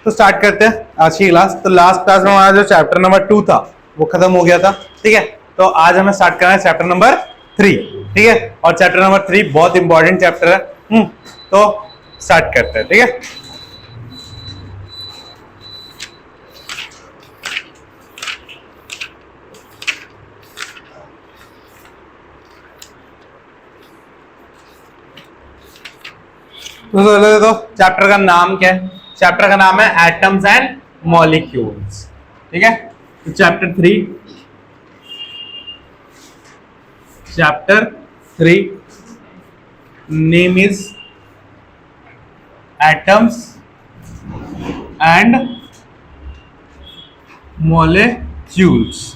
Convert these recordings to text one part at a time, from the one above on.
तो स्टार्ट करते हैं आज की क्लास। तो लास्ट क्लास में हमारा जो चैप्टर नंबर 2 था वो खत्म हो गया था, ठीक है। तो आज हमें स्टार्ट करना है चैप्टर नंबर 3, ठीक है। और चैप्टर नंबर 3 बहुत इंपॉर्टेंट चैप्टर है। तो स्टार्ट करते हैं, ठीक है। तो चैप्टर का नाम क्या है? चैप्टर का नाम है एटम्स एंड मॉलिक्यूल्स, ठीक है। तो chapter 3 name is atoms and molecules,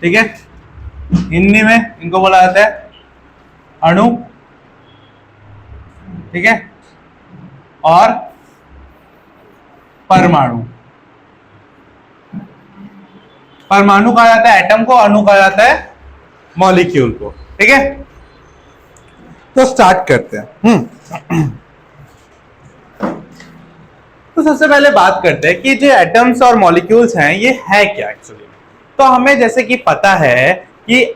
ठीक है। हिंदी में इनको बोला जाता है अणु, ठीक है, और परमाणु। परमाणु कहा जाता है एटम को, अणु कहा जाता है मॉलिक्यूल को, ठीक है। तो स्टार्ट करते हैं। तो सबसे पहले बात करते हैं कि जो एटम्स और मॉलिक्यूल्स हैं ये है क्या एक्चुअली। तो हमें जैसे कि पता है कि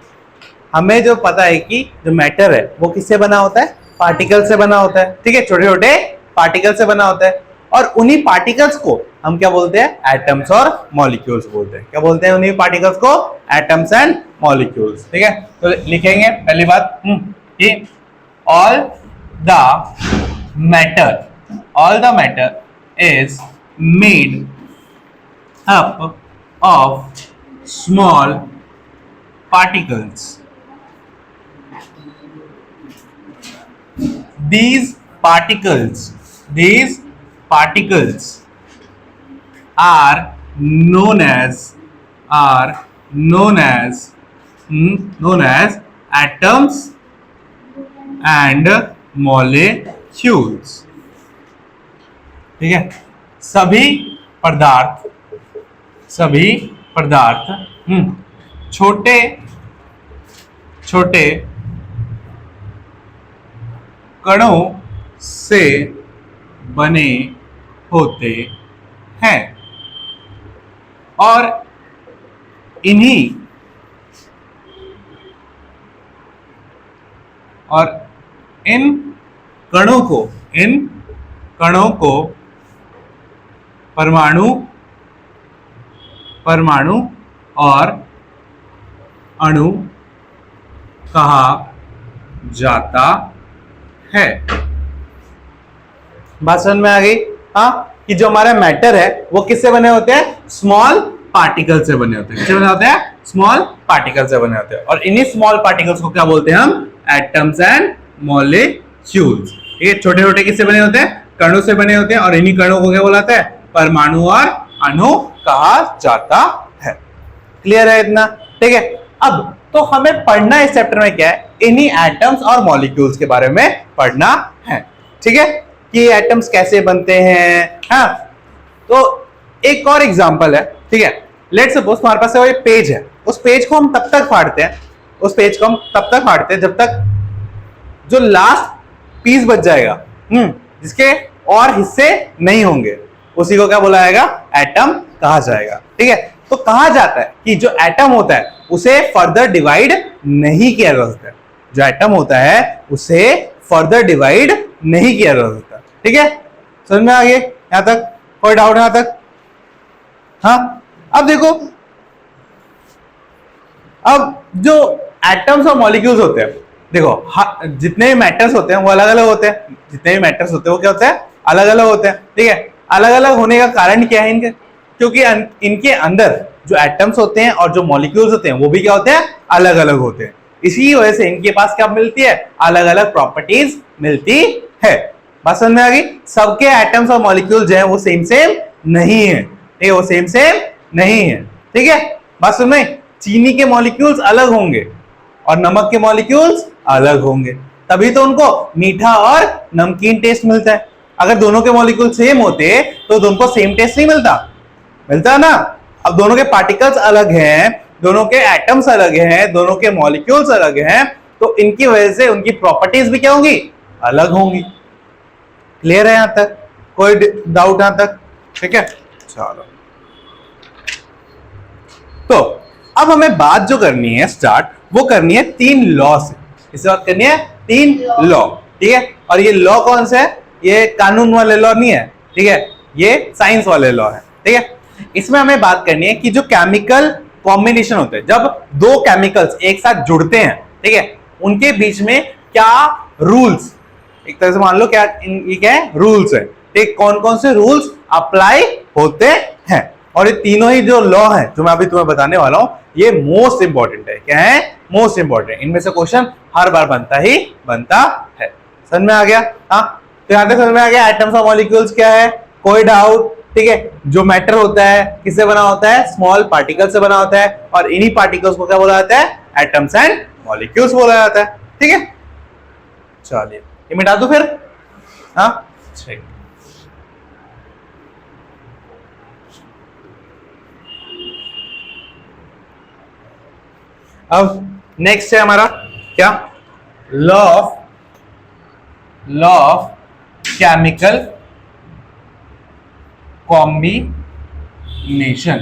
हमें जो पता है कि जो मैटर है वो किससे बना होता है? पार्टिकल से बना होता है, ठीक है। छोटे छोटे पार्टिकल से बना होता है और उन्हीं पार्टिकल्स को हम क्या बोलते हैं? एटम्स और मॉलिक्यूल्स बोलते हैं। क्या बोलते हैं उन्हीं पार्टिकल्स को? एटम्स एंड मॉलिक्यूल्स, ठीक है। तो लिखेंगे पहली बात कि all the matter is made up of small particles. These particles are known as atoms and molecules, ठीक है। सभी पदार्थ छोटे छोटे कणों से बने होते हैं और इन कणों को परमाणु और अणु कहा जाता है। बात समझ में आ गई? हाँ, कि जो हमारा मैटर है वो किससे बने होते हैं? स्मॉल पार्टिकल से बने होते हैं। किससे बने होते हैं? स्मॉल पार्टिकल से बने होते हैं। और इन्हीं स्मॉल पार्टिकल्स को क्या बोलते हैं हम? Atoms and molecules. ये छोटे छोटे किससे बने होते हैं? कणों से बने होते हैं और इन्हीं कणों को क्या बोलाता है? परमाणु और अणु कहा जाता है। क्लियर है इतना? ठीक है। अब तो हमें पढ़ना इस चैप्टर में क्या है? इन्हीं एटम्स और मॉलिक्यूल्स के बारे में पढ़ना है, ठीक है, कि एटम्स कैसे बनते हैं। हाँ, तो एक और एग्जांपल है, ठीक है। लेट्स सपोज तुम्हारे पास वो एक पेज है, उस पेज को हम तब तक फाड़ते हैं जब तक जो लास्ट पीस बच जाएगा, जिसके और हिस्से नहीं होंगे, उसी को क्या बोला जाएगा? एटम कहा जाएगा, ठीक है। तो कहा जाता है कि जो एटम होता है उसे फर्दर डिवाइड नहीं किया जा सकता। जो एटम होता है उसे फर्दर डिवाइड नहीं किया जा सकता, ठीक है। समझ में आ गया यहां तक? कोई डाउट यहां तक? हाँ, अब देखो, अब जो एटम्स और मॉलिक्यूल्स होते हैं, देखो जितने भी मैटर्स होते हैं वो अलग अलग होते हैं। जितने भी मैटर्स होते हैं वो क्या होते हैं? अलग अलग होते हैं, ठीक है। अलग अलग होने का कारण क्या है इनके? क्योंकि इनके अंदर जो एटम्स होते हैं और जो मॉलिक्यूल्स होते हैं वो भी क्या होते हैं? अलग अलग होते हैं। इसी वजह से इनके पास क्या मिलती है? अलग अलग प्रॉपर्टीज मिलती है। बात समझ में आ गई? सबके एटम्स और मॉलिक्यूल्स जो है वो सेम नहीं है, ठीक है, वो सेम नहीं है, ठीक है। बात समझ में? चीनी के मॉलिक्यूल्स अलग होंगे और नमक के मॉलिक्यूल्स अलग होंगे, तभी तो उनको मीठा और नमकीन टेस्ट मिलता है। अगर दोनों के मॉलिक्यूल सेम होते तो दोनों को सेम टेस्ट नहीं मिलता ना। अब दोनों के पार्टिकल्स अलग हैं, दोनों के एटम्स अलग हैं, दोनों के मॉलिक्यूल्स अलग हैं, तो इनकी वजह से उनकी प्रॉपर्टीज भी क्या होंगी? अलग होंगी। क्लियर है यहां तक? कोई डाउट यहां तक? ठीक है, चलो। तो अब हमें बात जो करनी है स्टार्ट, वो करनी है 3 लॉ से। इससे बात करनी है 3 लॉ, ठीक है। और ये लॉ कौन से है? ये कानून वाले लॉ नहीं है, ठीक है, ये साइंस वाले लॉ है, ठीक है। इसमें हमें बात करनी है कि जो केमिकल कॉम्बिनेशन होते हैं, जब दो केमिकल्स एक साथ जुड़ते हैं, ठीक है, उनके बीच में क्या रूल्स, एक तरह से मान लो क्या ये क्या है, रूल्स है, ठीक। कौन कौन से रूल्स अप्लाई होते हैं, और ये तीनों ही जो लॉ है जो मैं अभी तुम्हें बताने वाला हूं, ये मोस्ट इंपॉर्टेंट है। क्या है? Most important. इनमें से क्वेश्चन हर बार बनता है। समझ में आ गया? हाँ, तो यहां तक समझ में आ गया एटम्स और मॉलिक्यूल्स क्या है, कोई डाउट? ठीक है, जो मैटर होता है किससे बना होता है? स्मॉल पार्टिकल से बना होता है, और इन्हीं पार्टिकल्स को क्या बोला जाता है? एटम्स एंड मॉलिक्यूल्स बोला जाता है, ठीक है। चलिए ये मिटा दो फिर। हाँ ठीक, अब नेक्स्ट है हमारा क्या? Law of chemical combination.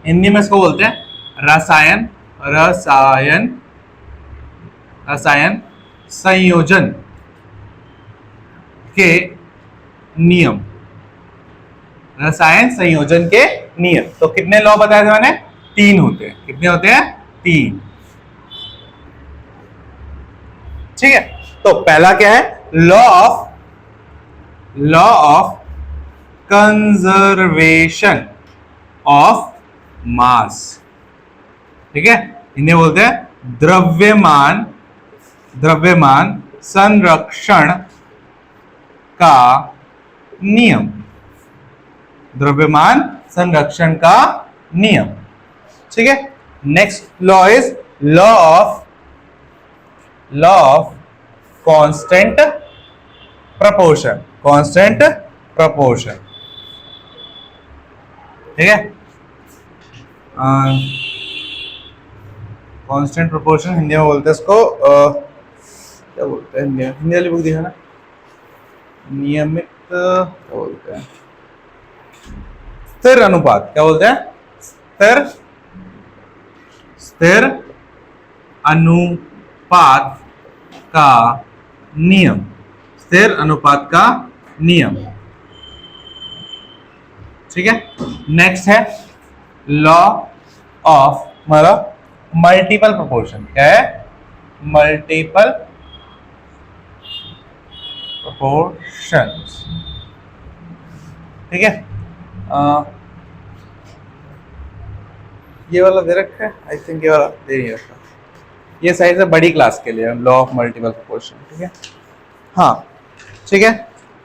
Hindi में इसको बोलते हैं रसायन संयोजन के नियम। रसायन संयोजन के नियम। तो कितने लॉ बताए थे मैंने? 3 होते हैं। कितने होते हैं? 3, ठीक है। तो पहला क्या है? लॉ ऑफ कंजर्वेशन ऑफ मास, ठीक है। इन्हें बोलते हैं द्रव्यमान संरक्षण का नियम। द्रव्यमान संरक्षण का नियम, ठीक है। Next law is law of constant proportion. ठीक है। कांस्टेंट प्रपोर्शन हिंदी में बोलते हैं इसको क्या बोलते हैं? हिंदी वाली बुक दिखा ना, नियमित क्या बोलते हैं? स्थिर अनुपात। क्या बोलते हैं? स्थिर अनुपात का नियम। स्थिर अनुपात का नियम, ठीक है। नेक्स्ट है लॉ ऑफ मतलब मल्टीपल प्रोपोर्शन। क्या है? मल्टीपल प्रोपोर्शंस, ठीक है। ये वाला दे रखा है, आई थिंक ये वाला दे नहीं रखा। ये साइड से बड़ी क्लास के लिए लॉ ऑफ मल्टीपल प्रोपोर्शन, ठीक है। हाँ ठीक है।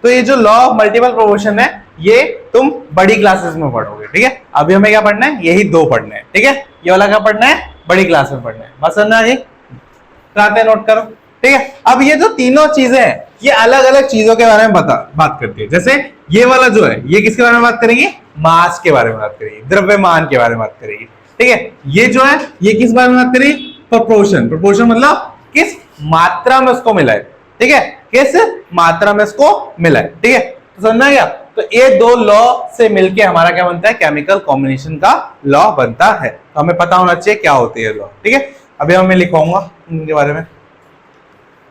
तो ये जो लॉ ऑफ मल्टीपल प्रोपोर्शन है, ये तुम बड़ी क्लासेस में पढ़ोगे, ठीक है। अभी हमें क्या पढ़ना है? यही 2 पढ़ने हैं, ठीक है। ये वाला क्या पढ़ना है? बड़ी क्लास में पढ़ना है। बस समझना जी, कराते नोट करो, ठीक है। अब ये जो तीनों चीजें हैं, ये अलग अलग चीजों के बारे में बात करती है। जैसे ये वाला जो है, ये किसके बारे में बात करेगी? मास के बारे में बात करेगी, द्रव्यमान के बारे में बात करेगी, ठीक है। ये जो है, ये किस बारे में बात करेगी? प्रोपोर्शन मतलब किस मात्रा में उसको मिला है, ठीक है, किस मात्रा में इसको मिला है, ठीक है। तो समझना गया? तो ये 2 लॉ से मिलके हमारा क्या बनता है? केमिकल कॉम्बिनेशन का लॉ बनता है। तो हमें पता होना चाहिए क्या होती है लॉ, ठीक है। अभी मैं लिखवाऊंगा इनके बारे में।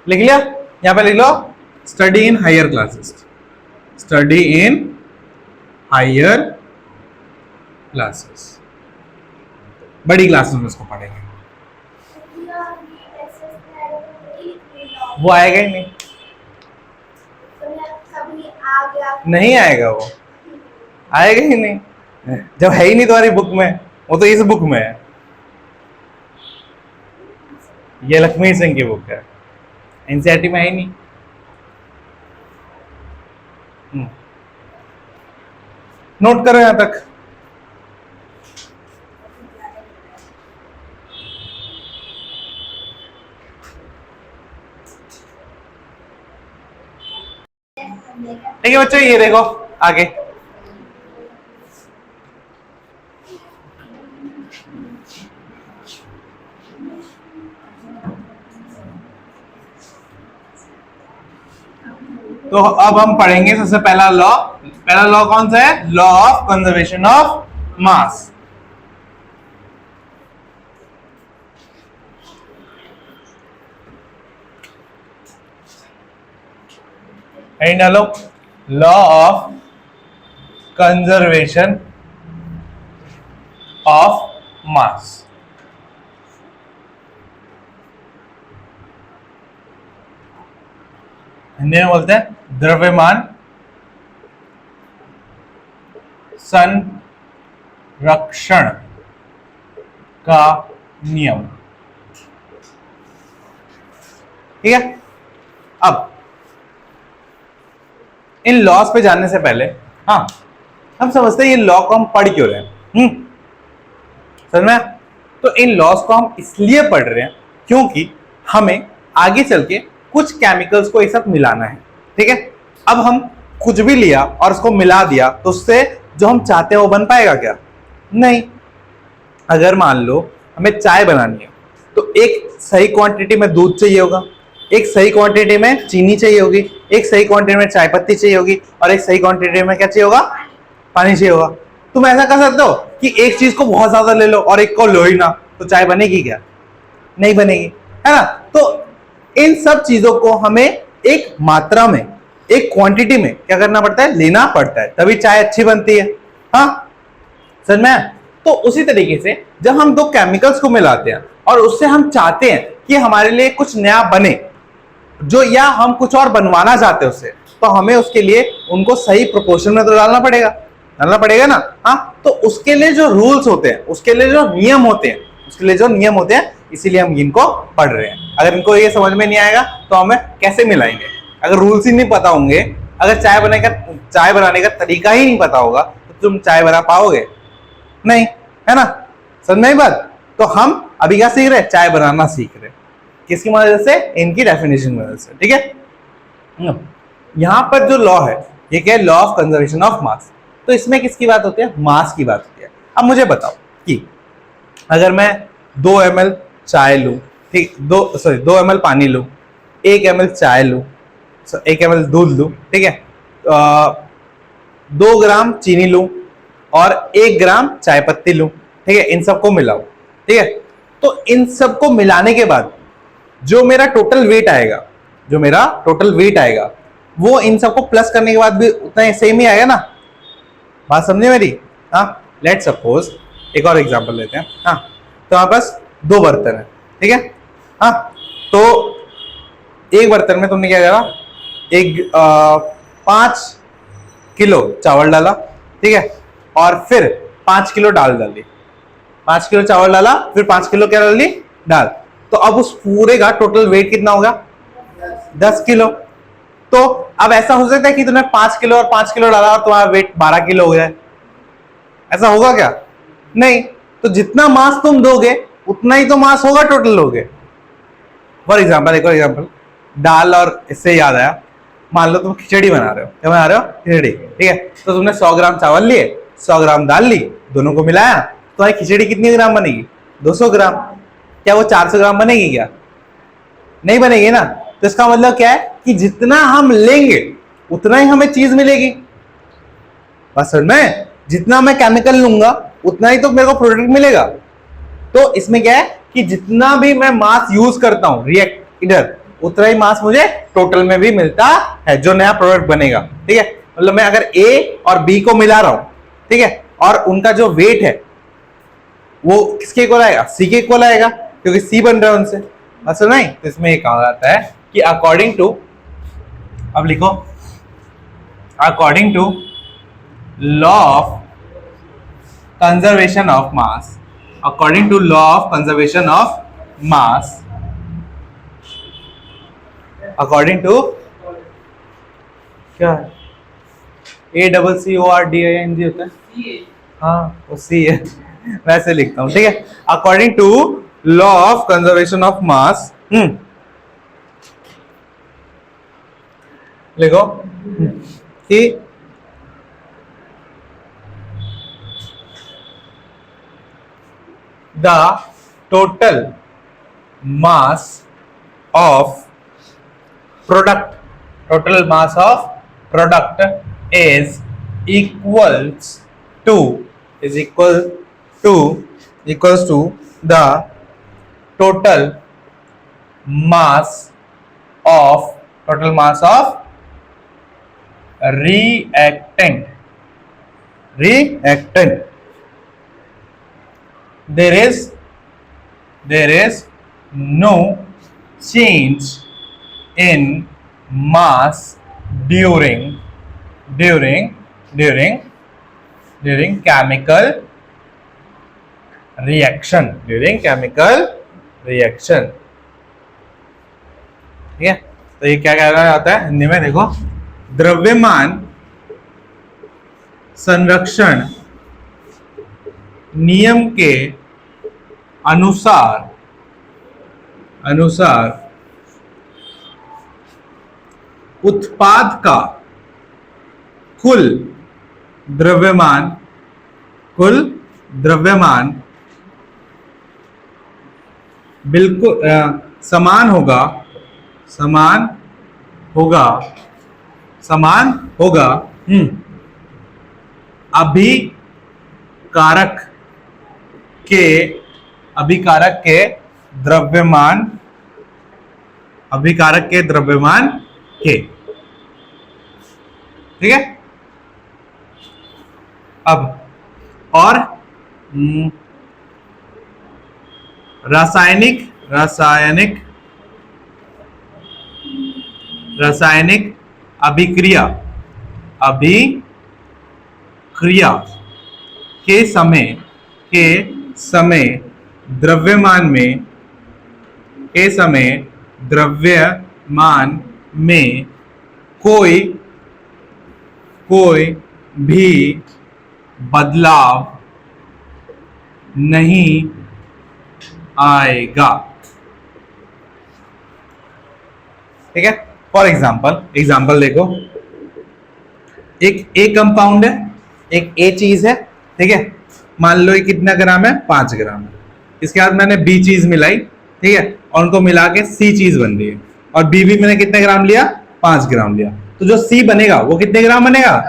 लिख लिया? यहां पे लिख लो, study in higher classes. Study in higher classes, बड़ी क्लासेस में इसको पढ़ेंगे। वो आएगा ही नहीं, नहीं आएगा, वो आएगा ही नहीं जब है ही नहीं तुम्हारी बुक में। वो तो इस बुक में है, ये लक्ष्मी सिंह की बुक है, एनसीईआरटी में है ही नहीं। नोट करो यहां तक। ठीक है बच्चों, ये देखो आगे। तो अब हम पढ़ेंगे सबसे पहला लॉ कौन सा है? Law of conservation of mass. डालो, law of conservation of mass. Hindi में बोलते हैं द्रव्यमान संरक्षण का नियम। ठीक है, अब इन लॉस पे जानने से पहले हम समझते हैं ये लॉ को हम पढ़ क्यों रहे हैं। समझ में? तो इन लॉस को हम इसलिए पढ़ रहे हैं क्योंकि हमें आगे चल के कुछ केमिकल्स को एक साथ मिलाना है। ठीक है, अब हम कुछ भी लिया और उसको मिला दिया तो उससे जो हम चाहते हैं वो बन पाएगा क्या? नहीं। अगर मान लो हमें चाय बनानी है तो एक सही क्वांटिटी में दूध चाहिए होगा, एक सही क्वांटिटी में चीनी चाहिए होगी, एक सही क्वांटिटी में चाय पत्ती चाहिए होगी और एक सही क्वांटिटी में क्या चाहिए होगा? पानी चाहिए होगा। तुम ऐसा कर सकते हो कि एक चीज को बहुत ज्यादा ले लो और एक को लो ही ना, तो चाय बनेगी क्या? नहीं बनेगी, है ना? तो इन सब चीजों को हमें एक मात्रा में, एक क्वांटिटी में क्या करना पड़ता है? लेना पड़ता है, तभी चाय अच्छी बनती है। हाँ, समझ में? तो उसी तरीके से जब हम दो केमिकल्स को मिलाते हैं और उससे हम चाहते हैं कि हमारे लिए कुछ नया बने, जो या हम कुछ और बनवाना चाहते हैं उससे, तो हमें उसके लिए उनको सही प्रोपोर्शन में तो डालना पड़ेगा ना। हाँ, तो उसके लिए जो रूल्स होते हैं, उसके लिए जो नियम होते हैं, इसीलिए हम इनको पढ़ रहे हैं। अगर इनको ये समझ में नहीं आएगा तो हमें कैसे मिलाएंगे? अगर रूल्स ही नहीं पता होंगे, अगर चाय बनाने का तरीका ही नहीं पता होगा तो तुम चाय बना पाओगे नहीं, है ना? समझ में बात? तो हम अभी क्या सीख रहे हैं? चाय बनाना सीख रहे हैं। किसकी मदद से? इनकी डेफिनेशन की मदद से। ठीक है, यहां पर जो लॉ है ये क्या है? लॉ ऑफ कंजर्वेशन ऑफ मास। तो इसमें किसकी बात होती है? मास की बात होती है। अब मुझे बताओ कि अगर मैं 2 ml चाय लूं, ठीक, 2 ml पानी लूं, 1 ml चाय लूं, 1 ml दूध लूं, ठीक है, 2 ग्राम चीनी लूं और 1 ग्राम चाय पत्ती लूं, ठीक है, इन सबको मिलाओ। ठीक है, तो इन सबको मिलाने के बाद जो मेरा टोटल वेट आएगा वो इन सबको प्लस करने के बाद भी उतना सेम ही आएगा ना। बात समझे मेरी? हाँ, लेट सपोज एक और एग्जांपल लेते हैं। हाँ, तो हमारे पास 2 बर्तन है, ठीक है। हाँ, तो एक बर्तन में तुमने क्या करा? 5 किलो चावल डाला, ठीक है, और फिर 5 किलो दाल डाली। 5 किलो चावल डाला, फिर 5 किलो क्या डाली? दाल। तो अब उस पूरे का टोटल वेट कितना होगा? 10 किलो। तो अब ऐसा हो सकता है कि तुमने 5 किलो और 5 किलो डाला और तुम्हारा वेट 12 किलो हो जाए? ऐसा होगा क्या? नहीं। तो जितना मास तुम दोगे उतना ही तो मास होगा टोटल लोगे। फॉर एग्जाम्पल, एक और एग्जाम्पल, दाल, और इससे याद आया, मान लो तुम खिचड़ी बना रहे हो। क्या बना रहे हो? खिचड़ी, ठीक है। तो तुमने 100 ग्राम चावल लिए, 100 ग्राम दाल ली, दोनों को मिलाया, तो तुम्हारी खिचड़ी कितनी ग्राम बनेगी? 200 ग्राम। क्या वो 400 ग्राम बनेगी क्या? नहीं बनेगी ना। तो इसका मतलब क्या है कि जितना हम लेंगे उतना ही हमें चीज मिलेगी। बस समझ में? जितना मैं केमिकल लूंगा उतना ही तो मेरे को प्रोडक्ट मिलेगा। तो इसमें क्या है कि जितना भी मैं मास यूज करता हूं रिएक्ट इधर, उतना ही मास मुझे टोटल में भी मिलता है, जो नया प्रोडक्ट बनेगा। ठीक है, मतलब मैं अगर ए और बी को मिला रहा हूं, ठीक है, और उनका जो वेट है वो किसके इक्वल आएगा? सी के इक्वल आएगा, क्योंकि सी बन रहा है उनसे। अच्छा, नहीं? तो इसमें ये कहा जाता है कि अकॉर्डिंग टू, अब लिखो, according to law of conservation of mass, according to law of conservation of mass, according to क्या है? ACCORDING होता है। हाँ, वो सी है, वैसे लिखता हूं, ठीक है। According to law of conservation of mass, लिखो कि the total mass of product total mass of product is equals to is equal to equals to the total mass of reactant. There is no change in mass during chemical reaction. ठीक है, तो ये क्या कहना जाता है हिंदी में? देखो, द्रव्यमान संरक्षण नियम के अनुसार उत्पाद का कुल द्रव्यमान बिल्कुल समान होगा अभिकारक के द्रव्यमान के। ठीक है, अब और रासायनिक अभिक्रिया के समय द्रव्यमान में कोई भी बदलाव नहीं आएगा। ठीक है, फॉर एग्जाम्पल देखो, एक ए कंपाउंड है, एक ए चीज है। ठीक है, मान लो ये कितना ग्राम है? 5 ग्राम है। इसके बाद मैंने बी चीज मिलाई, ठीक है, और उनको मिला के सी चीज बन रही है, और बी भी मैंने कितने ग्राम लिया? 5 ग्राम लिया। तो जो सी बनेगा वो कितने ग्राम बनेगा?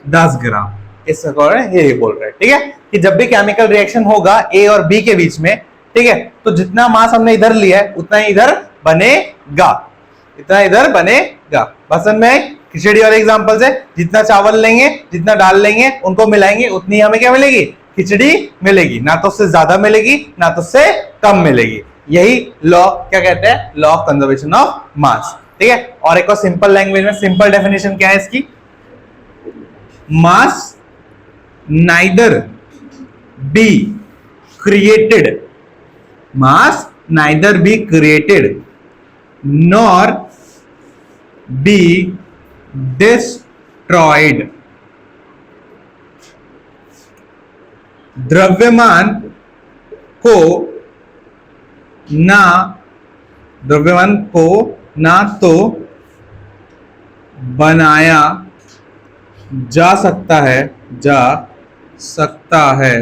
10 ग्राम। इस अकॉर्डिंग ये बोल रहे हैं, ठीक है, कि जब भी केमिकल रिएक्शन होगा ए और बी के बीच में, ठीक है, तो जितना मास हमने इधर लिया है उतना ही इधर बनेगा, बस में खिचड़ी वाले एग्जांपल से जितना चावल लेंगे, जितना दाल लेंगे, उनको मिलाएंगे, उतनी हमें क्या मिलेगी? खिचड़ी मिलेगी। ना तो उससे ज्यादा मिलेगी, ना तो उससे कम मिलेगी। यही लॉ क्या कहते हैं? लॉ ऑफ कंजर्वेशन ऑफ मास। ठीक है, और एक और सिंपल लैंग्वेज में सिंपल डेफिनेशन क्या है इसकी? Mass neither be created nor be destroyed. द्रव्यमान को ना तो बनाया जा सकता है,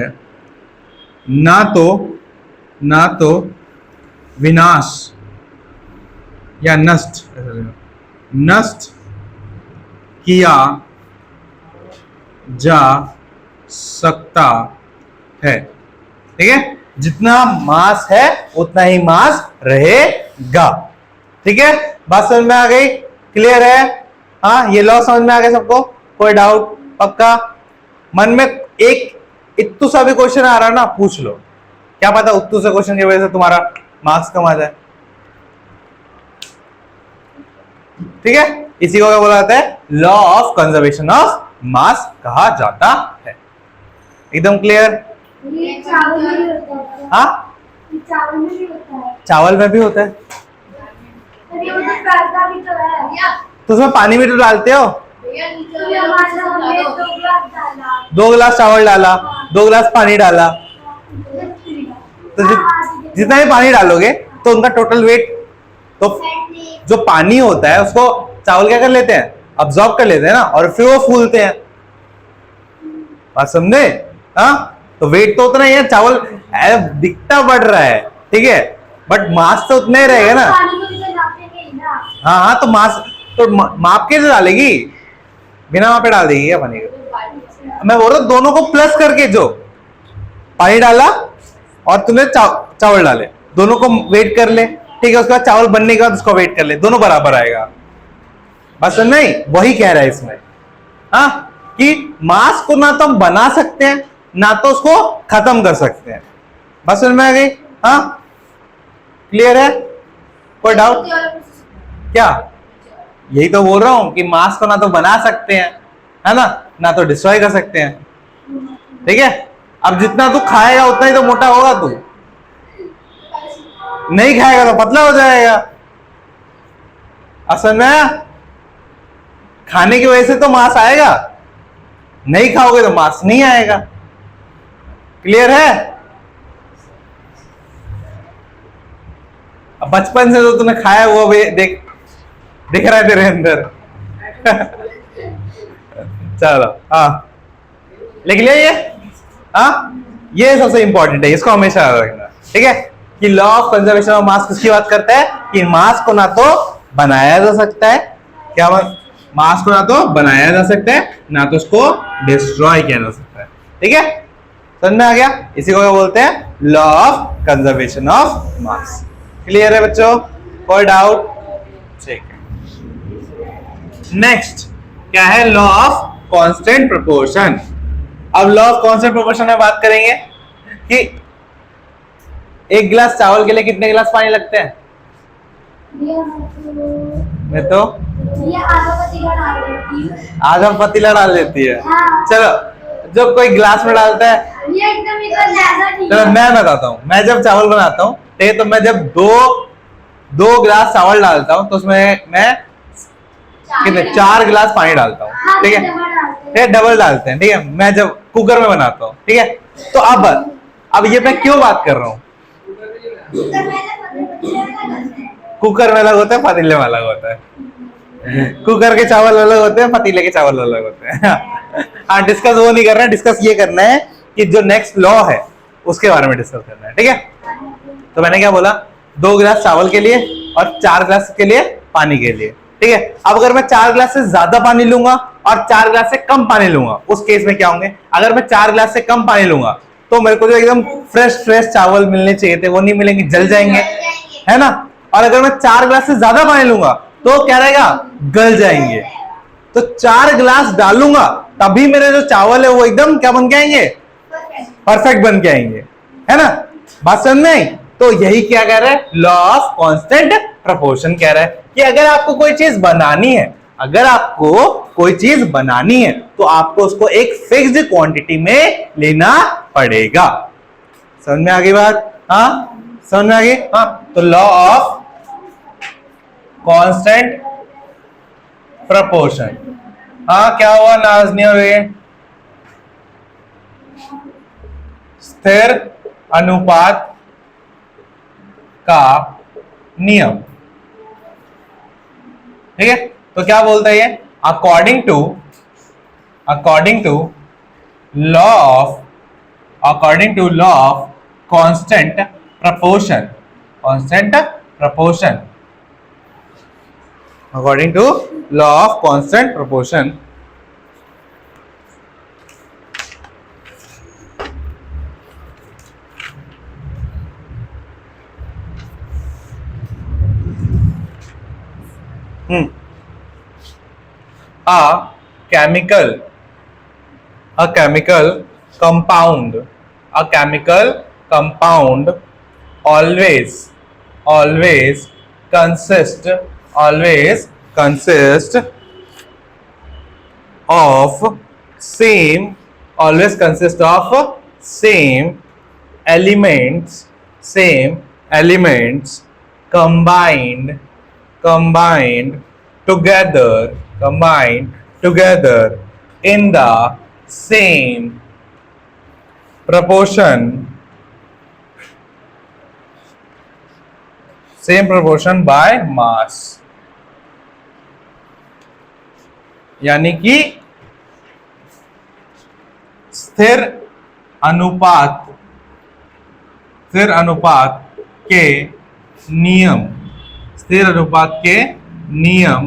ना तो विनाश या नष्ट किया जा सकता है। ठीक है, जितना मास है उतना ही मास रहेगा। ठीक है, बात समझ में आ गई? क्लियर है? हाँ, ये लॉ समझ में आ गया सबको? कोई डाउट? पक्का? मन में एक इत्तू सा भी क्वेश्चन आ रहा ना, पूछ लो, क्या पता उत्तू से क्वेश्चन की वजह से तुम्हारा मार्क्स कम आ जाए। ठीक है, इसी को क्या बोला जाता है? लॉ ऑफ कंजर्वेशन ऑफ मास कहा जाता है। एकदम क्लियर? हाँ, चावल में भी होता है, तो उसमें पानी भी तो डालते हो। 2 गिलास चावल डाला, 2 गिलास पानी डाला, तो जितना भी पानी डालोगे तो उनका टोटल वेट, तो जो पानी होता है उसको चावल क्या कर लेते हैं? अब्सॉर्ब कर लेते हैं ना, और फिर वो फूलते हैं। बात समझे? हाँ, तो वेट तो उतना ही है, चावल दिखता बढ़ रहा है, ठीक है, बट मास तो उतना ही रहेगा ना। हाँ, तो मास तो माप के डालेगी, बिना मापे डाल देगी क्या पानी को? मैं बोल रहा हूँ दोनों को प्लस करके, जो पानी डाला और तुमने चावल डाले, दोनों को वेट कर ले, ठीक है। उसके बाद चावल बनने के बाद उसको वेट कर ले, दोनों बराबर आएगा। बस नहीं, वही कह रहा है इसमें, हाँ, कि मास को ना तो हम बना सकते हैं ना तो उसको खत्म कर सकते हैं। बस समझ में आ गई? हाँ, क्लियर है? कोई डाउट? क्या? यही तो बोल रहा हूं कि मास को ना तो बना सकते हैं, है ना तो डिस्ट्रॉय कर सकते हैं, ठीक है। अब जितना तू खाएगा उतना ही तो मोटा होगा, तू नहीं खाएगा तो पतला हो जाएगा। असल में खाने की वजह से तो मांस आएगा, नहीं खाओगे तो मांस नहीं आएगा। क्लियर है? अब बचपन से तो तूने खाया वो भी देख दिख रहा है तेरे अंदर। चलो, हाँ, लिख लिया ये? हाँ, ये सबसे इंपॉर्टेंट है, इसको हमेशा याद रखना, ठीक है। कि लॉ ऑफ कंजर्वेशन ऑफ मास किसकी बात करता है? कि मास को ना तो बनाया जा सकता है, क्या मास को ना तो बनाया जा सकता है ना तो उसको डिस्ट्रॉय किया जा सकता है, ठीक है। समझ में आ गया? इसी को क्या बोलते हैं? Law of conservation of mass. Clear है बच्चों? कोई डाउट? ठीक है। नेक्स्ट क्या है? Law of constant proportion. अब लॉ ऑफ कांस्टेंट प्रोपोर्शन में बात करेंगे कि एक गिलास चावल के लिए कितने गिलास पानी लगते हैं? मैं तो आधा पतीला डाल देती है। हाँ। चलो, जब कोई गिलास में डालता है, ये एकदम चलो मैं बताता हूँ। मैं जब चावल बनाता हूँ, ठीक है, तो मैं जब दो गिलास चावल डालता हूँ तो उसमें मैं कितने 4 गिलास पानी डालता हूँ, ठीक है। फिर डबल डालते हैं, ठीक है। मैं जब कुकर में बनाता हूँ, ठीक है। तो अब ये मैं क्यों बात कर रहा हूँ? कुकर में अलग होता है, पतीले में अलग होता है। कुकर के चावल अलग होते हैं, पतीले के चावल अलग होते हैं। हाँ, डिस्कस वो नहीं करना है, डिस्कस ये करना है कि जो नेक्स्ट लॉ है उसके बारे में डिस्कस करना है, ठीक है। तो मैंने क्या बोला? 2 गिलास चावल के लिए और 4 गिलास के लिए पानी के लिए, ठीक है। अब अगर मैं 4 गिलास से ज्यादा पानी लूंगा और 4 गिलास से कम पानी लूंगा, उस केस में क्या होंगे? अगर मैं 4 गिलास से कम पानी लूंगा तो मेरे को जो एकदम फ्रेश चावल मिलने चाहिए थे वो नहीं मिलेंगे, जल जाएंगे, है ना। और अगर मैं 4 गिलास से ज्यादा पानी लूंगा तो क्या रहेगा? गल जाएंगे। तो 4 गिलास डालूंगा तभी मेरे जो चावल है वो एकदम क्या बन के आएंगे? परफेक्ट बन के आएंगे, है ना। बात समझ में आई? तो यही क्या कह रहा है? लॉ ऑफ कांस्टेंट प्रोपोर्शन कह रहा है कि अगर आपको कोई चीज बनानी है, तो आपको उसको एक फिक्स्ड क्वांटिटी में लेना पड़ेगा। समझ में आ गई बात? हाँ, समझ में आ गई? हाँ, तो लॉ ऑफ कांस्टेंट प्रोपोर्शन। हाँ, क्या हुआ नाज़? स्थिर अनुपात का नियम, ठीक है। तो क्या बोलता है ये? According to law of constant proportion, according to law of constant proportion, a chemical compound always consist of same elements combined together in the same proportion by mass। यानी कि स्थिर अनुपात के नियम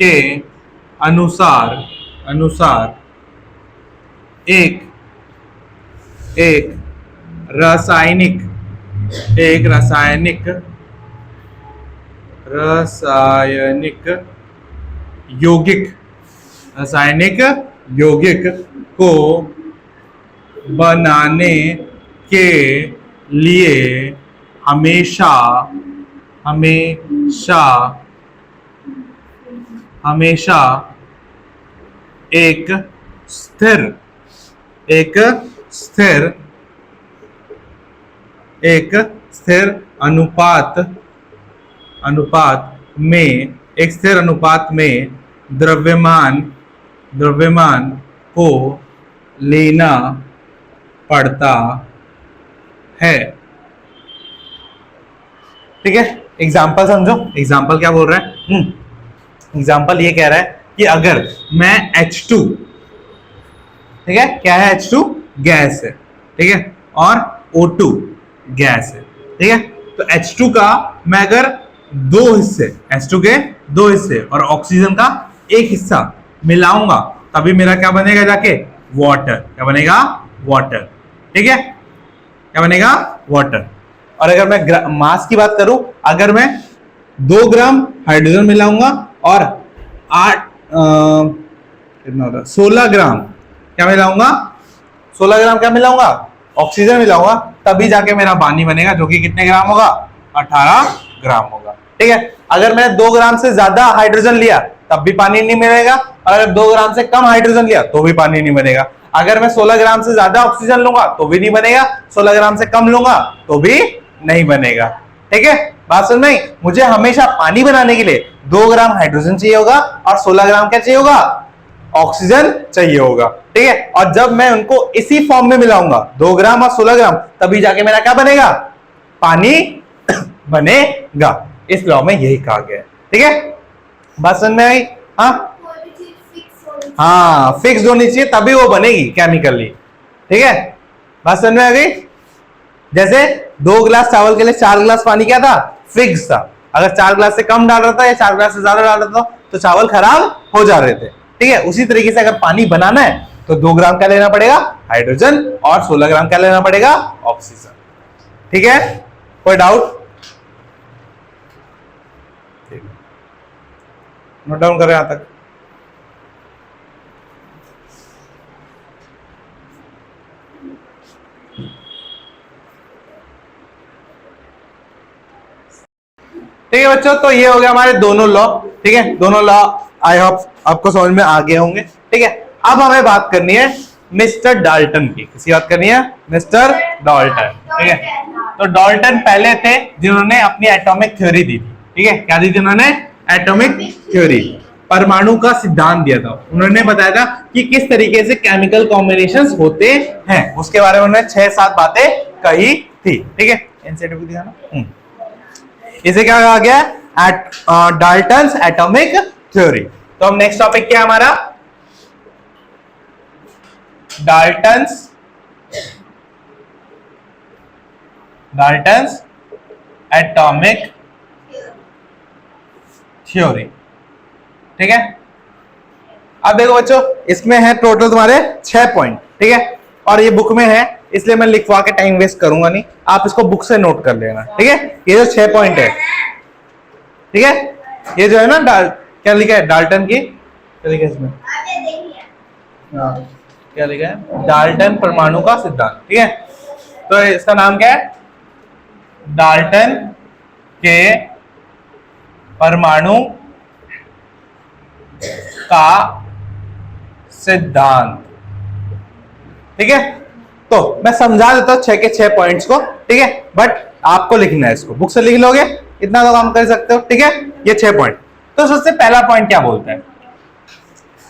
के अनुसार एक रासायनिक यौगिक को बनाने के लिए हमेशा एक स्थिर अनुपात में द्रव्यमान को लेना पड़ता है। ठीक है, एग्जाम्पल समझो। एग्जाम्पल क्या बोल रहा है? एग्जाम्पल ये कह रहा है कि अगर मैं H2, ठीक है, क्या है? H2 गैस है, ठीक है, और O2 गैस है, ठीक है। तो H2 का मैं अगर H2 के दो हिस्से और ऑक्सीजन का एक हिस्सा मिलाऊंगा तभी मेरा क्या बनेगा? जाके वाटर। क्या बनेगा? वाटर। ठीक है, क्या बनेगा? वाटर। और अगर मैं मास की बात करूं, अगर मैं 2 ग्राम हाइड्रोजन मिलाऊंगा और 16 ग्राम क्या मिलाऊंगा? 16 ग्राम क्या मिलाऊंगा? ऑक्सीजन मिलाऊंगा, तभी जाके मेरा पानी बनेगा, जो कि कितने ग्राम होगा? 18 ग्राम होगा। ठीक है, अगर मैंने 2 ग्राम से ज्यादा हाइड्रोजन लिया तब भी पानी नहीं बनेगा, और अगर 2 ग्राम से कम हाइड्रोजन लिया तो भी पानी नहीं बनेगा। अगर मैं 16 ग्राम से ज्यादा ऑक्सीजन लूंगा तो भी नहीं बनेगा, 16 ग्राम से कम लूंगा तो भी नहीं बनेगा। ठीक है, बात समझ में? मुझे हमेशा पानी बनाने के लिए 2 ग्राम हाइड्रोजन चाहिए होगा और 16 ग्राम क्या चाहिए होगा? ऑक्सीजन चाहिए होगा। ठीक है, और जब मैं उनको इसी फॉर्म में मिलाऊंगा 2 ग्राम और 16 ग्राम, तभी जाके मेरा क्या बनेगा? पानी बनेगा। इस लॉ में यही कहा गया है। ठीक है, बात समझ में आई? हाँ, फिक्स होनी चाहिए तभी वो बनेगी केमिकली। ठीक है, बात समझ में आ गई? जैसे 2 गिलास चावल के लिए 4 गिलास पानी क्या था? फिक्स था। अगर 4 गिलास से कम डाल रहा था या 4 गिलास से ज्यादा डाल रहा था तो चावल खराब हो जा रहे थे। ठीक है, उसी तरीके से अगर पानी बनाना है तो 2 ग्राम क्या लेना पड़ेगा? हाइड्रोजन, और 16 ग्राम क्या लेना पड़ेगा? ऑक्सीजन। ठीक है, कोई डाउट? नोट डाउन करें यहां तक। ठीक है बच्चों, तो ये हो गया हमारे दोनों लॉ। ठीक है, दोनों लॉ आई होप आपको समझ में आ गए होंगे। ठीक है, अब हमें बात करनी है मिस्टर डाल्टन की। किसी बात करनी है? Mister Dalton. ठीक है, तो डाल्टन पहले थे जिन्होंने अपनी एटॉमिक थ्योरी दी थी। ठीक है, क्या दी थी उन्होंने? एटॉमिक थ्योरी, परमाणु का सिद्धांत दिया था। उन्होंने बताया था कि किस तरीके से केमिकल कॉम्बिनेशंस होते हैं, उसके बारे में उन्होंने 6-7 बातें कही थी। ठीक है, एनसीईआरटी बुक दिखाना। इसे क्या कहा गया? Dalton's atomic theory. तो हम नेक्स्ट टॉपिक क्या है हमारा? Dalton's atomic theory. ठीक है, अब देखो बच्चों, इसमें है टोटल तुम्हारे 6 पॉइंट। ठीक है, और ये बुक में है इसलिए मैं लिखवा के टाइम वेस्ट करूंगा नहीं, आप इसको बुक से नोट कर लेना। ठीक है, ये जो 6 पॉइंट है, ठीक है, ये जो है ना क्या लिखा है? डाल्टन की क्या लिखा है इसमें? क्या लिखा है? डाल्टन परमाणु का सिद्धांत। ठीक है, तो इसका नाम क्या है? डाल्टन के परमाणु का सिद्धांत। ठीक है, तो मैं समझा देता हूं 6 के 6 पॉइंट्स को। ठीक है, बट आपको लिखना है, इसको बुक से लिख लोगे, इतना तो काम कर सकते हो। ठीक है, ये 6 पॉइंट। तो सबसे पहला पॉइंट क्या बोलता है?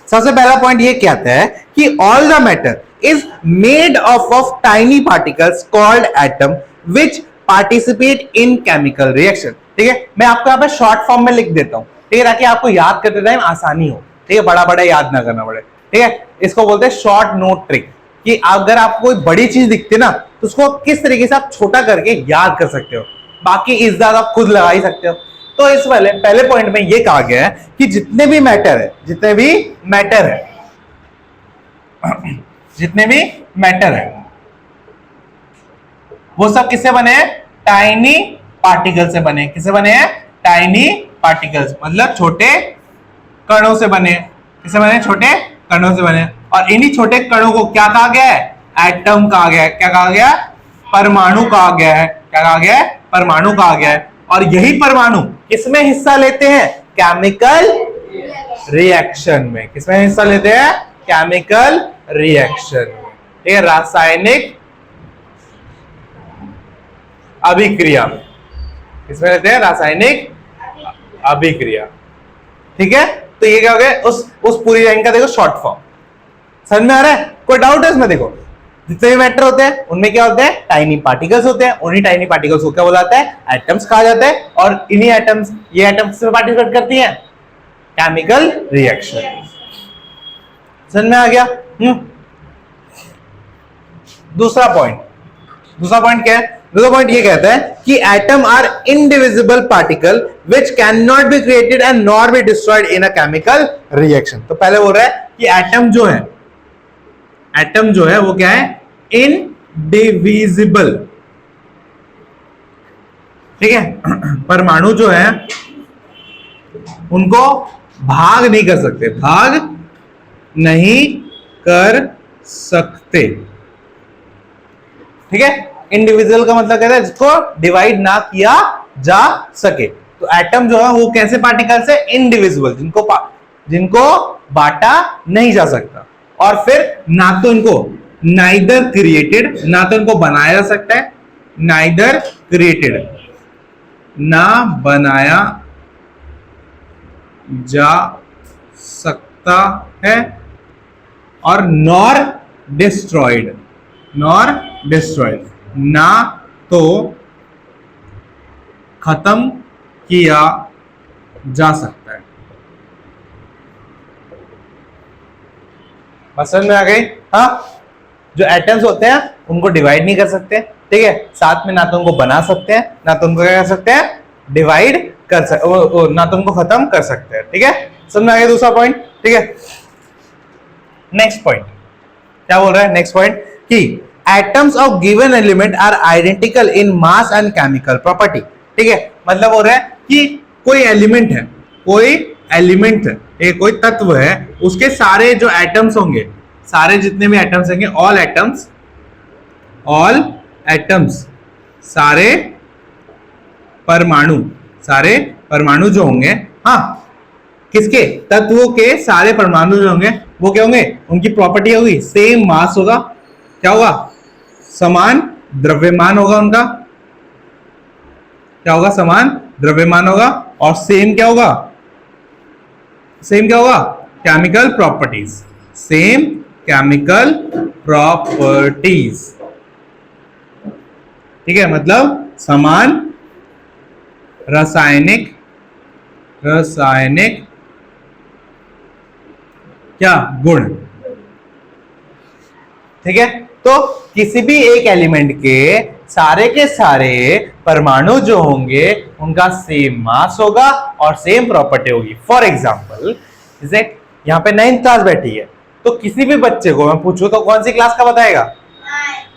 सबसे पहला पॉइंट ये कहता है कि all the matter is made of tiny particles called atom which participate in chemical reaction. ठीक है, मैं आपको यहाँ पे शॉर्ट फॉर्म में लिख देता हूं, ठीक है, ताकि आपको याद करते टाइम आसानी हो। ठीक है, बड़ा बड़ा याद ना करना पड़े। ठीक है, इसको बोलते हैं शॉर्ट नोट ट्रिक, कि अगर आपको कोई बड़ी चीज दिखती है ना तो उसको किस तरीके से आप छोटा करके याद कर सकते हो। बाकी इज्जत आप खुद लगा ही सकते हो। तो इस वाले पहले पॉइंट में ये कहा गया है कि जितने भी मैटर है जितने भी मैटर है वो सब किससे बने हैं? टाइनी पार्टिकल से बने। किससे बने हैं? टाइनी पार्टिकल्स, मतलब छोटे कणों से बने। किससे बने? छोटे कणों से बने। और इन्हीं छोटे कणों को क्या कहा गया है? एटम कहा गया है। क्या कहा गया? परमाणु कहा गया है। क्या कहा गया है? परमाणु कहा गया है। और यही परमाणु किसमें हिस्सा लेते हैं? केमिकल रिएक्शन में। किसमें हिस्सा लेते हैं? केमिकल रिएक्शन में। ठीक है, रासायनिक अभिक्रिया में। किसमें लेते हैं? रासायनिक अभिक्रिया। ठीक है, तो ये क्या हो गया? उस पूरी लाइन का देखो शॉर्ट फॉर्म। समझ में आ रहा है? कोई डाउट है इसमें? देखो, जितने भी मैटर होते हैं उनमें क्या होते हैं? टाइनी पार्टिकल्स होते हैं। उन्हीं टाइनी पार्टिकल्स को क्या बोला जाता है? एटम्स कहा जाता है। और इन्हीं एटम्स, ये एटम्स में पार्टिसिपेट करती हैं केमिकल रिएक्शन। समझ में आ गया? दूसरा पॉइंट क्या है? दूसरा पॉइंट ये कहता है कि atom are indivisible particle which can not be created and nor be destroyed in a chemical reaction. तो पहले बोल रहा है कि एटम जो है वो क्या है? इनडिविजिबल। ठीक है, परमाणु जो है उनको भाग नहीं कर सकते। ठीक है, इंडिविजुअल का मतलब कहता है जिसको डिवाइड ना किया जा सके। तो एटम जो है वो कैसे पार्टिकल्स है? इंडिविजुअल, जिनको बांटा नहीं जा सकता। और फिर ना तो इनको नाइदर क्रिएटेड, ना तो इनको बनाया जा सकता है, नाइदर क्रिएटेड, ना बनाया जा सकता है, और नॉर डिस्ट्रॉयड, ना तो खत्म किया जा सकता है। समझ में आ गई? हाँ, जो एटम्स होते हैं उनको डिवाइड नहीं कर सकते। ठीक है, साथ में ना तो उनको बना सकते हैं, ना तो उनको क्या कर सकते हैं? डिवाइड कर सकते, ना तो उनको खत्म कर सकते हैं। ठीक है, समझ में आ गया दूसरा पॉइंट? ठीक है, नेक्स्ट पॉइंट क्या बोल रहा है? नेक्स्ट पॉइंट कि atoms of given element are identical in mass and chemical property. ठीक है, मतलब हो रहा है कि कोई एलिमेंट है, कोई तत्व है, उसके सारे जो एटम्स होंगे, सारे जितने भी एटम्स होंगे, ऑल एटम्स, सारे परमाणु जो होंगे, हाँ, किसके? तत्वों के सारे परमाणु जो होंगे वो क्या होंगे? उनकी प्रॉपर्टी होगी सेम मास होगा। क्या होगा? समान द्रव्यमान होगा उनका। क्या होगा? समान द्रव्यमान होगा। और सेम क्या होगा? Chemical properties. Same chemical properties. ठीक है, मतलब समान रासायनिक क्या गुण। ठीक है, तो किसी भी एक एलिमेंट के सारे परमाणु जो होंगे उनका सेम मास होगा और सेम प्रॉपर्टी होगी। फॉर एग्जाम्पल, जैसे यहाँ पे 9th क्लास बैठी है, तो किसी भी बच्चे को मैं पूछूं तो कौन सी क्लास का बताएगा?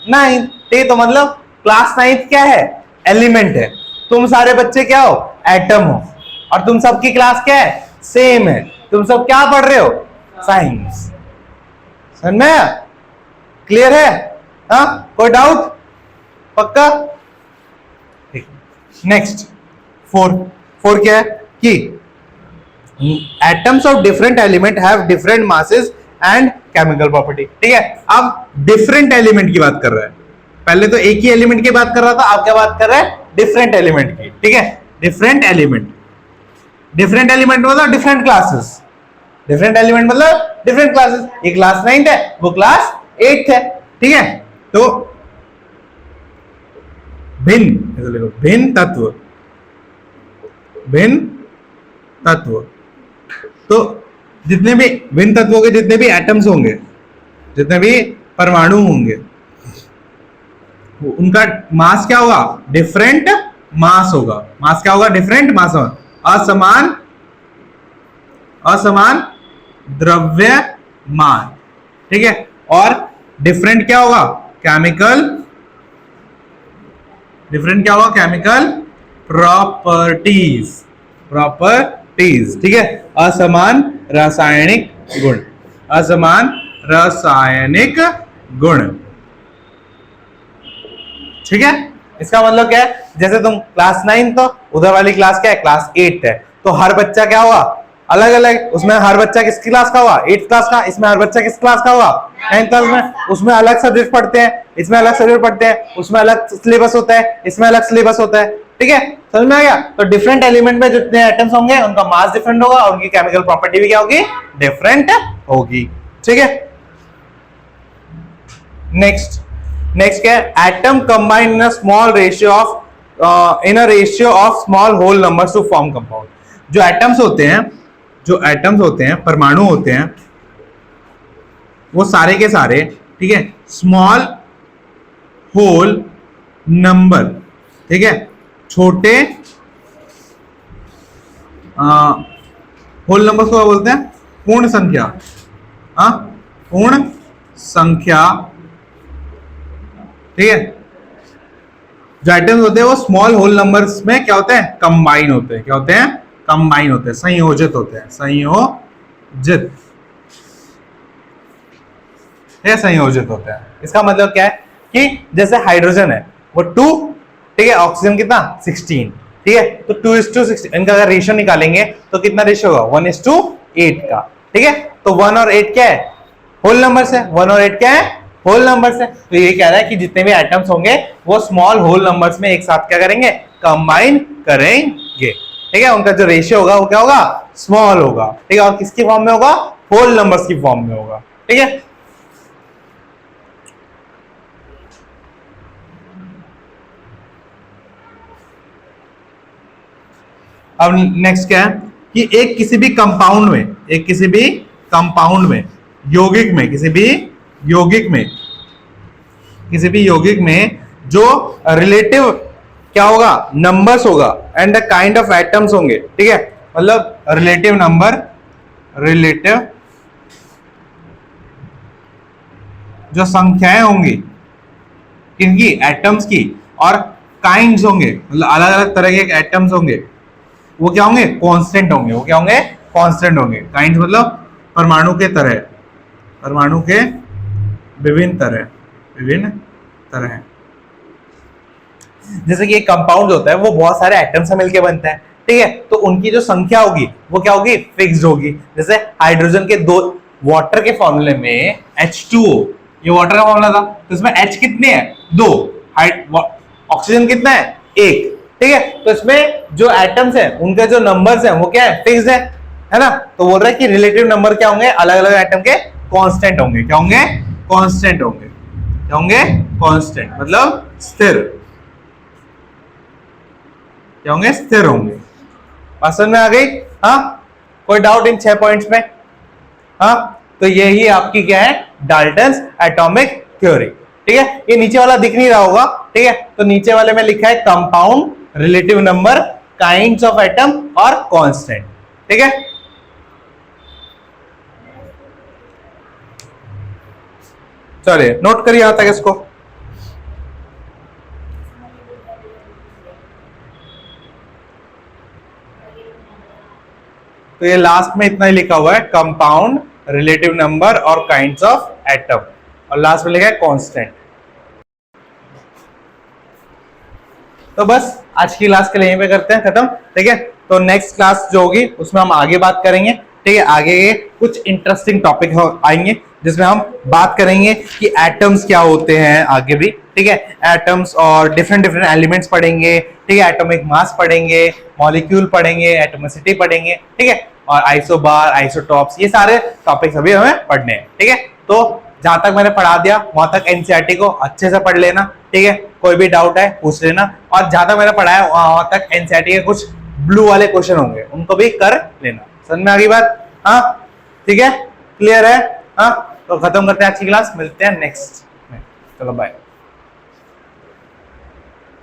9th। ठीक, तो मतलब क्लास 9th क्या है? एलिमेंट है। तुम सारे बच्चे क्या हो? एटम हो। और तुम सबकी क्लास क्या है? सेम है। तुम सब क्या पढ़ रहे हो? साइंस। समझ में? क्लियर है? हाँ, कोई डाउट? पक्का? नेक्स्ट 4 क्या है कि atoms of different element have different masses and chemical property. ठीक है, अब डिफरेंट एलिमेंट की बात कर रहा है। पहले तो एक ही एलिमेंट की बात कर रहा था, अब क्या बात कर रहा है? डिफरेंट एलिमेंट की। ठीक है, डिफरेंट एलिमेंट मतलब डिफरेंट क्लासेस। डिफरेंट एलिमेंट मतलब डिफरेंट क्लासेस। ये क्लास 9th है, वो क्लास 8th है। ठीक है, तो भिन्न तत्व, तो जितने भी भिन्न तत्वों के जितने भी एटम्स होंगे, जितने भी परमाणु होंगे, उनका मास क्या होगा? डिफरेंट मास होगा। मास क्या होगा? डिफरेंट मास होगा। असमान द्रव्यमान, ठीक है। और डिफरेंट क्या होगा, केमिकल प्रॉपर्टीज, ठीक है। असमान रासायनिक गुण, ठीक है। इसका मतलब क्या है, जैसे तुम क्लास 9 तो उधर वाली क्लास क्या है, क्लास 8 है, तो हर बच्चा क्या हुआ, अलग अलग, उसमें हर बच्चा किस क्लास का हुआ, 8th क्लास का, इसमें हर बच्चा किस क्लास का हुआ, 9th क्लास में, उसमें अलग सब्जेक्ट पढ़ते हैं, इसमें अलग सब्जेक्ट पढ़ते हैं, उसमें अलग सिलेबस होता है, इसमें अलग सिलेबस होता है, ठीक है। समझ में आ गया। तो डिफरेंट एलिमेंट में जितने एटम्स होंगे उनका मास डिफरेंट होगा और उनकी केमिकल प्रॉपर्टी भी क्या होगी, डिफरेंट होगी, ठीक है। नेक्स्ट क्या है, atom combine in a small ratio of small whole numbers to form compound. जो एटम्स होते हैं, परमाणु होते हैं, वो सारे के सारे, ठीक है, स्मॉल होल नंबर, ठीक है, छोटे होल नंबर को क्या बोलते हैं, पूर्ण संख्या, पूर्ण संख्या, ठीक है। जो एटम्स होते हैं वो स्मॉल होल नंबर्स में क्या होते हैं, कंबाइन होते हैं, क्या होते हैं, कंबाइन होते हैं, संयोजित होते हैं, संयोजित होते हैं। इसका मतलब क्या है कि जैसे हाइड्रोजन है वो 2, ठीक है, ऑक्सीजन कितना 16, ठीक है, तो 2:16, इनका अगर रेशियो निकालेंगे तो कितना रेशियो होगा, 1:8 का, ठीक है। तो 1 और 8 क्या है, होल नंबर्स है, 1 और 8 क्या है, होल नंबर्स है। तो ये कह रहा है कि जितने भी एटम्स होंगे वो स्मॉल होल नंबर्स में एक साथ क्या करेंगे, कंबाइन करेंगे, ठीक है। उनका जो रेशियो होगा वो क्या होगा, स्मॉल होगा, ठीक है, और किसकी फॉर्म में होगा, होल नंबर्स की फॉर्म में होगा, ठीक है। अब नेक्स्ट क्या है कि एक किसी भी कंपाउंड में यौगिक में जो रिलेटिव क्या होगा, नंबर्स होगा, and the kind of atoms होंगे, ठीक है, मतलब रिलेटिव जो संख्याएं होंगी किनकी, एटम्स की, और काइंड्स होंगे, मतलब अलग अलग तरह के एटम्स होंगे, वो क्या होंगे, कांस्टेंट होंगे, काइंड्स मतलब परमाणु के विभिन्न तरह। जैसे कि एक कंपाउंड होता है वो बहुत सारे एटम से मिलकर बनता है, ठीक है, तो उनकी जो संख्या होगी वो क्या होगी, फिक्स्ड होगी। जैसे हाइड्रोजन के दो, वाटर के फॉर्मूले में H2O, ये वाटर का फॉर्मूला था, तो इसमें H कितने हैं, 2, ऑक्सीजन कितना है, 1, ठीक है। तो इसमें जो एटम्स हैं उनके जो नंबर्स हैं वो क्या है, फिक्स्ड है ना। तो बोल रहा है कि रिलेटिव नंबर क्या होंगे, अलग अलग एटम के कांस्टेंट होंगे, क्या होंगे, कांस्टेंट, मतलब स्थिर, क्या होंगे, स्थिर होंगे। बात समझ में आ गई, हाँ, कोई डाउट इन 6 पॉइंट्स में, हाँ। तो यही आपकी क्या है, डाल्टन्स एटॉमिक थ्योरी, ठीक है। ये नीचे वाला दिख नहीं रहा होगा, ठीक है, तो नीचे वाले में लिखा है compound, relative number, kinds of atom और कांस्टेंट, ठीक है। चलिए नोट करिए यहां तक इसको। तो ये लास्ट में इतना ही लिखा हुआ है, कंपाउंड, रिलेटिव नंबर और काइंड्स ऑफ एटम, और लास्ट में लिखा है कांस्टेंट। तो बस आज की क्लास के लिए यहीं पे करते हैं खत्म, ठीक है। तो नेक्स्ट क्लास जो होगी उसमें हम आगे बात करेंगे, ठीक है। आगे कुछ इंटरेस्टिंग टॉपिक आएंगे जिसमें हम बात करेंगे कि एटम्स क्या होते हैं, आगे भी, ठीक है, एटम्स और डिफरेंट एलिमेंट्स पढ़ेंगे, ठीक है, एटॉमिक मास पढ़ेंगे, मॉलिक्यूल पढ़ेंगे, एटॉमिसिटी पढ़ेंगे, ठीक है, और आइसोबार, आइसोटॉप्स, ये सारे टॉपिक्स अभी हमें पढ़ने हैं, ठीक है। तो जहां तक मैंने पढ़ा दिया वहां तक एनसीईआरटी को अच्छे से पढ़ लेना, ठीक है। कोई भी डाउट है पूछ लेना, और जहां तक मैंने पढ़ाया वहां तक एनसीईआरटी के कुछ ब्लू वाले क्वेश्चन होंगे उनको भी कर लेना। समझ में आ गई बात, हाँ, ठीक है, क्लियर है, हाँ। तो खत्म करते हैं आज की क्लास, मिलते हैं नेक्स्ट में, चलो बाय।